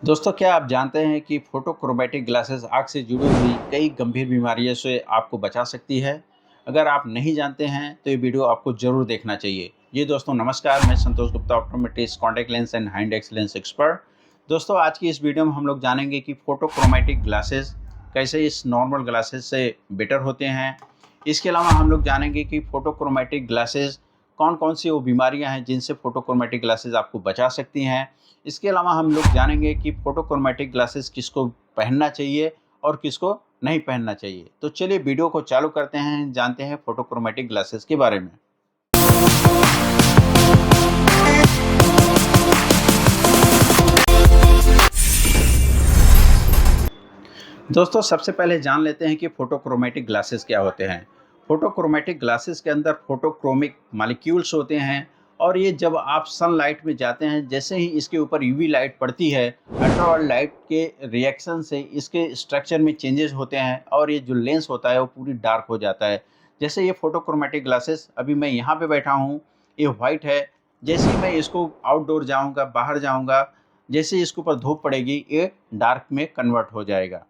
दोस्तों, क्या आप जानते हैं कि फोटोक्रोमैटिक ग्लासेस आँख से जुड़ी हुई कई गंभीर बीमारियों से आपको बचा सकती है? अगर आप नहीं जानते हैं, तो ये वीडियो आपको ज़रूर देखना चाहिए। जी दोस्तों, नमस्कार। मैं Santosh Gupta, optometrist, contact lens and hind excellence expert. दोस्तों, आज की इस वीडियो में हम लोग जानेंगे कि फोटोक्रोमैटिक ग्लासेस कैसे इस नॉर्मल ग्लासेस से बेटर होते हैं। इसके अलावा हम लोग जानेंगे कि फोटोक्रोमैटिक ग्लासेस कौन-कौन सी वो बीमारियाँ हैं जिनसे फोटोक्रोमैटिक ग्लासेस आपको बचा सकती हैं। इसके अलावा हम लोग जानेंगे कि फोटोक्रोमैटिक ग्लासेस किसको पहनना चाहिए और किसको नहीं पहनना चाहिए। तो चलिए वीडियो को चालू करते हैं, जानते हैं फोटोक्रोमैटिक ग्लासेस के बारे में। दोस्तों, सबसे पहले जान लेते हैं कि फोटोक्रोमैटिक ग्लासेस क्या होते हैं। फोटोक्रोमैटिक ग्लासेस के अंदर फोटोक्रोमिक मॉलिक्यूल्स होते हैं और ये जब आप सनलाइट में जाते हैं, जैसे ही इसके ऊपर यूवी लाइट पड़ती है, अल्ट्रावायलेट लाइट के रिएक्शन से इसके स्ट्रक्चर में चेंजेस होते हैं और ये जो लेंस होता है वो पूरी डार्क हो जाता है। जैसे ये फोटोक्रोमैटिक ग्लासेस, अभी मैं यहाँ पे बैठा हूँ, ये वाइट है। जैसे ही मैं इसको आउटडोर जाऊँगा, बाहर जाऊँगा, जैसे ही इसके ऊपर धूप पड़ेगी, ये डार्क में कन्वर्ट हो जाएगा।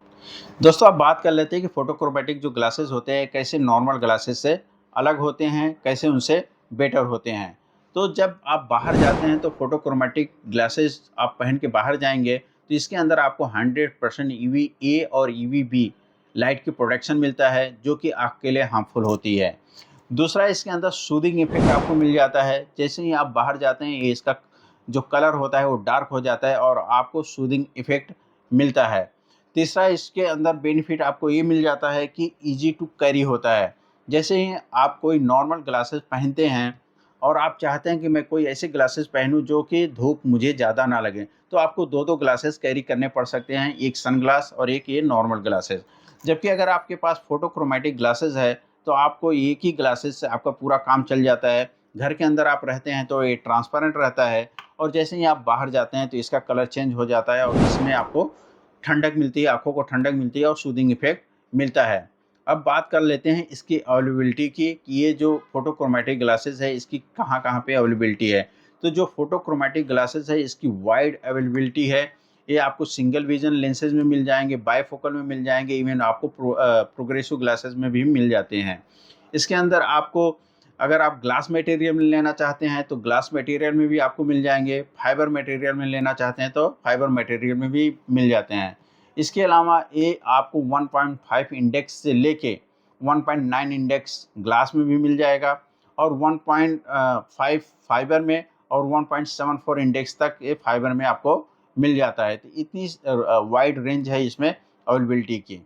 दोस्तों, अब बात कर लेते हैं कि फोटोक्रोमैटिक जो ग्लासेस होते हैं कैसे नॉर्मल ग्लासेस से अलग होते हैं, कैसे उनसे बेटर होते हैं। तो जब आप बाहर जाते हैं तो फोटोक्रोमैटिक ग्लासेस आप पहन के बाहर जाएंगे तो इसके अंदर आपको 100% यूवी ए और यूवी बी लाइट की प्रोटेक्शन मिलता है, जो कि आँख के लिए हार्मफुल होती है। दूसरा, इसके अंदर सूदिंग इफेक्ट आपको मिल जाता है। जैसे ही आप बाहर जाते हैं, ये इसका जो कलर होता है वो डार्क हो जाता है और आपको सूदिंग इफेक्ट मिलता है। तीसरा, इसके अंदर बेनिफिट आपको ये मिल जाता है कि ईज़ी टू कैरी होता है। जैसे ही आप कोई नॉर्मल ग्लासेस पहनते हैं और आप चाहते हैं कि मैं कोई ऐसे ग्लासेस पहनूं जो कि धूप मुझे ज़्यादा ना लगे, तो आपको 2-2 ग्लासेस कैरी करने पड़ सकते हैं, एक सनग्लास और एक ये नॉर्मल ग्लासेस। जबकि अगर आपके पास फोटोक्रोमैटिक ग्लासेस है, तो आपको एक ही ग्लासेस से आपका पूरा काम चल जाता है। घर के अंदर आप रहते हैं तो ये ट्रांसपेरेंट रहता है और जैसे ही आप बाहर जाते हैं तो इसका कलर चेंज हो जाता है और इसमें आपको ठंडक मिलती है, आँखों को ठंडक मिलती है और सूदिंग इफ़ेक्ट मिलता है। अब बात कर लेते हैं इसकी अवेलेबिलिटी की कि ये जो फोटोक्रोमैटिक ग्लासेस है इसकी कहाँ-कहाँ पे अवेलेबिलिटी है। तो जो फोटोक्रोमैटिक ग्लासेस है इसकी वाइड अवेलेबिलिटी है। ये आपको सिंगल विज़न लेंसेज़ में मिल जाएँगे, बायफोकल में मिल जाएँगे, इवन आपको प्रोग्रेसिव ग्लासेस में भी मिल जाते हैं। इसके अंदर आपको, अगर आप ग्लास मटेरियल में लेना चाहते हैं तो ग्लास मटेरियल में भी आपको मिल जाएँगे, फाइबर मटेरियल में लेना चाहते हैं तो फाइबर मटेरियल में भी मिल जाते हैं। इसके अलावा ये आपको 1.5 इंडेक्स से लेके 1.9 इंडेक्स ग्लास में भी मिल जाएगा और 1.5 फाइबर में और 1.74 इंडेक्स तक ये फाइबर में आपको मिल जाता है। तो इतनी वाइड रेंज है इसमें अवेलेबिलिटी की।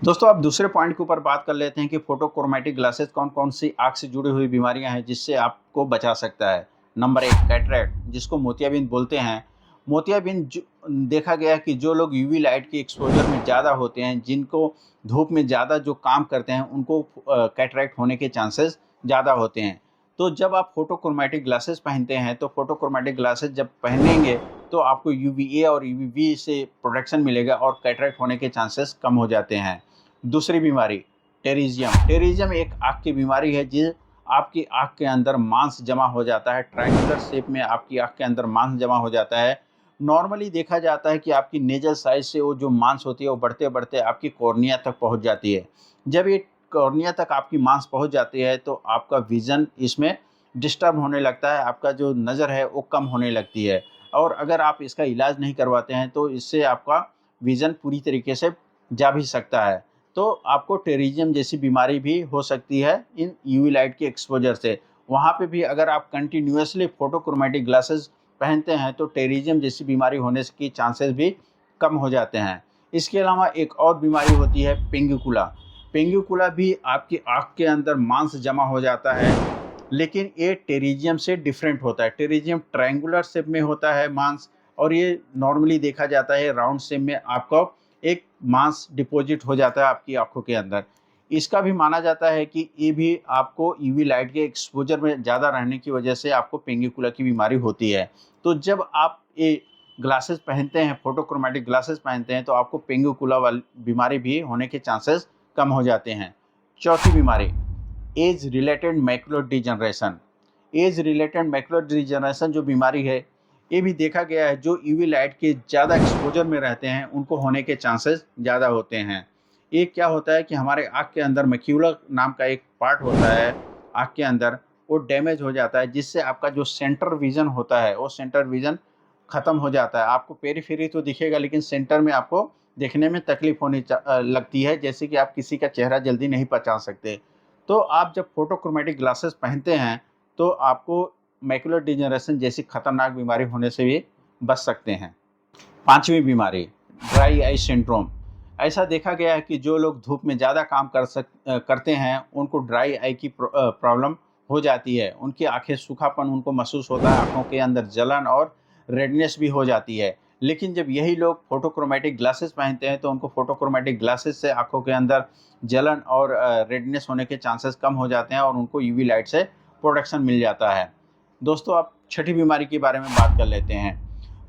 दोस्तों, अब दूसरे पॉइंट के ऊपर बात कर लेते हैं कि फोटोक्रोमैटिक ग्लासेस कौन-कौन सी आँख से जुड़ी हुई बीमारियाँ हैं जिससे आपको बचा सकता है। नंबर 1, कैटरैक्ट, जिसको मोतियाबिंद बोलते हैं। मोतियाबिंद जो देखा गया है कि जो लोग यूवी लाइट की एक्सपोज़र में ज़्यादा होते हैं, जिनको धूप में ज़्यादा जो काम करते हैं, उनको कैटरैक्ट होने के चांसेस ज़्यादा होते हैं। तो जब आप फोटोक्रोमैटिक ग्लासेस पहनते हैं, तो फोटोक्रोमैटिक ग्लासेस जब पहनेंगे, तो आपको यूवीए और यूवीबी से प्रोटेक्शन मिलेगा और कैटरैक्ट होने के चांसेस कम हो जाते हैं। दूसरी बीमारी, टेरिजियम। टेरिजियम एक आँख की बीमारी है जो आपकी आँख के अंदर मांस जमा हो जाता है, ट्रायंगुलर शेप में आपकी आँख के अंदर मांस जमा हो जाता है। नॉर्मली देखा जाता है कि आपकी नेज़ल साइड से वो जो मांस होती है वो बढ़ते-बढ़ते आपकी कॉर्निया तक पहुँच जाती है। जब ये कॉर्निया तक आपकी मांस पहुँच जाती है तो आपका विज़न इसमें डिस्टर्ब होने लगता है, आपका जो नज़र है वो कम होने लगती है और अगर आप इसका इलाज नहीं करवाते हैं तो इससे आपका विज़न पूरी तरीके से जा भी सकता है। तो आपको टेरिजियम जैसी बीमारी भी हो सकती है इन यूवी लाइट के एक्सपोज़र से। वहाँ पे भी अगर आप कंटिन्यूअसली फोटोक्रोमैटिक ग्लासेस पहनते हैं तो टेरिजियम जैसी बीमारी होने की चांसेस भी कम हो जाते हैं। इसके अलावा एक और बीमारी होती है पेंगुकुला। पेंगुकुला भी आपकी आँख के अंदर मांस जमा हो जाता है, लेकिन ये टेरिजियम से डिफरेंट होता है। टेरिजियम ट्रायंगुलर शेप में होता है मांस और ये नॉर्मली देखा जाता है राउंड शेप में आपको एक मांस डिपॉजिट हो जाता है आपकी आँखों के अंदर। इसका भी माना जाता है कि ये भी आपको यूवी लाइट के एक्सपोज़र में ज़्यादा रहने की वजह से आपको पेंगुकुला की बीमारी होती है। तो जब आप ये ग्लासेस पहनते हैं, फोटोक्रोमैटिक ग्लासेस पहनते हैं, तो आपको पेंगुकुला वाली बीमारी भी होने के चांसेस कम हो जाते हैं। चौथी बीमारी, age related macular degeneration. Age related macular degeneration जो बीमारी है, ये भी देखा गया है जो यूवी लाइट के ज़्यादा एक्सपोज़र में रहते हैं, उनको होने के चांसेस ज़्यादा होते हैं। ये क्या होता है कि हमारे आँख के अंदर मैक्यूला नाम का एक पार्ट होता है आँख के अंदर, वो डैमेज हो जाता है, जिससे आपका जो सेंटर विज़न होता है, वो सेंटर विज़न ख़त्म हो जाता है। आपको पेरीफेरी तो दिखेगा, लेकिन सेंटर में आपको देखने में तकलीफ़ लगती है, जैसे कि आप किसी का चेहरा जल्दी नहीं पहचान सकते। तो आप जब फ़ोटोक्रोमैटिक ग्लासेस पहनते हैं, तो आपको मैकुलर डिजेनरेशन जैसी खतरनाक बीमारी होने से भी बच सकते हैं। 5वीं बीमारी, ड्राई आई सिंड्रोम। ऐसा देखा गया है कि जो लोग धूप में ज़्यादा काम करते हैं, उनको ड्राई आई की प्रॉब्लम हो जाती है। उनकी आँखें सूखापन उनको महसूस होता है, आँखों के अंदर जलन और रेडनेस भी हो जाती है। लेकिन जब यही लोग फ़ोटोक्रोमैटिक ग्लासेस पहनते हैं, तो उनको फ़ोटोक्रोमैटिक ग्लासेस से आँखों के अंदर जलन और रेडनेस होने के चांसेस कम हो जाते हैं और उनको यूवी लाइट से प्रोटेक्शन मिल जाता है। दोस्तों, अब छठी बीमारी के बारे में बात कर लेते हैं।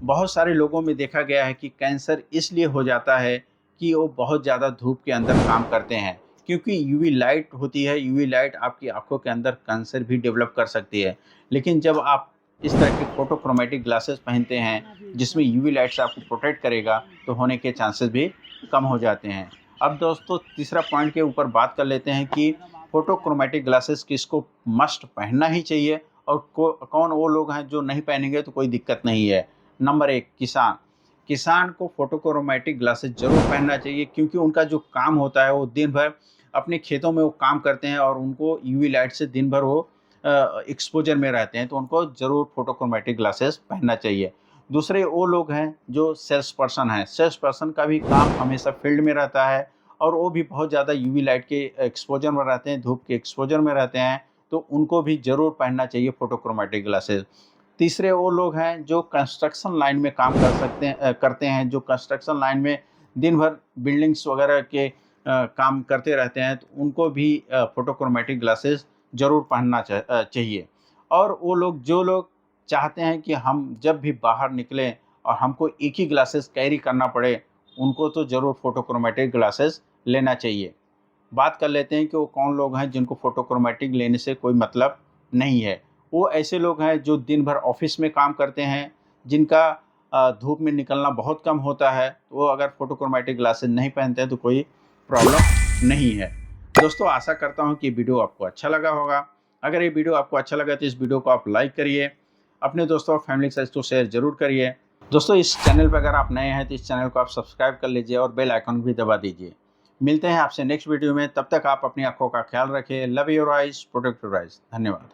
बहुत सारे लोगों में देखा गया है कि कैंसर इसलिए हो जाता है कि वो बहुत ज़्यादा धूप के अंदर काम करते हैं, क्योंकि यूवी लाइट होती है। यूवी लाइट आपकी आंखों के अंदर कैंसर भी डेवलप कर सकती है। लेकिन जब आप इस तरह के फोटोक्रोमैटिक ग्लासेस पहनते हैं जिसमें यूवी लाइट से आपको प्रोटेक्ट करेगा, तो होने के चांसेस भी कम हो जाते हैं। अब दोस्तों, तीसरा पॉइंट के ऊपर बात कर लेते हैं कि फोटोक्रोमैटिक ग्लासेस किसको मस्ट पहनना ही चाहिए और कौन वो लोग हैं जो नहीं पहनेंगे तो कोई दिक्कत नहीं है। नंबर 1, किसान। किसान को फोटोक्रोमैटिक ग्लासेस ज़रूर पहनना चाहिए, क्योंकि उनका जो काम होता है वो दिन भर अपने खेतों में वो काम करते हैं और उनको यूवी लाइट से दिन भर वो एक्सपोज़र में रहते हैं, तो उनको ज़रूर फोटोक्रोमैटिक ग्लासेस पहनना चाहिए। दूसरे वो लोग हैं जो सेल्स पर्सन हैं। सेल्स पर्सन का भी काम हमेशा फील्ड में रहता है और वो भी बहुत ज़्यादा यूवी लाइट के एक्सपोज़र में रहते हैं, धूप के एक्सपोज़र में रहते हैं, तो उनको भी ज़रूर पहनना चाहिए फोटोक्रोमैटिक ग्लासेस। तीसरे वो लोग हैं जो कंस्ट्रक्शन लाइन में काम करते हैं, जो कंस्ट्रक्शन लाइन में दिन भर बिल्डिंग्स वगैरह के काम करते रहते हैं, तो उनको भी फोटोक्रोमैटिक ग्लासेस ज़रूर पहनना चाहिए। और वो लोग जो लोग चाहते हैं कि हम जब भी बाहर निकलें और हमको एक ही ग्लासेस कैरी करना पड़े, उनको तो ज़रूर फोटोक्रोमैटिक ग्लासेस लेना चाहिए। बात कर लेते हैं कि वो कौन लोग हैं जिनको फ़ोटोक्रोमैटिक लेने से कोई मतलब नहीं है। वो ऐसे लोग हैं जो दिन भर ऑफ़िस में काम करते हैं, जिनका धूप में निकलना बहुत कम होता है, तो वो अगर फ़ोटोक्रोमैटिक ग्लासेस नहीं पहनते हैं तो कोई प्रॉब्लम नहीं है। दोस्तों, आशा करता हूँ कि वीडियो आपको अच्छा लगा होगा। अगर ये वीडियो आपको अच्छा लगा तो इस वीडियो को आप लाइक करिए, अपने दोस्तों और फैमिली के साथ इसको शेयर ज़रूर करिए। दोस्तों, इस चैनल पर अगर आप नए हैं तो इस चैनल को आप सब्सक्राइब कर लीजिए और बेल आइकन भी दबा दीजिए। मिलते हैं आपसे नेक्स्ट वीडियो में, तब तक आप अपनी आँखों का ख्याल रखें। Love your eyes, protect your eyes. धन्यवाद।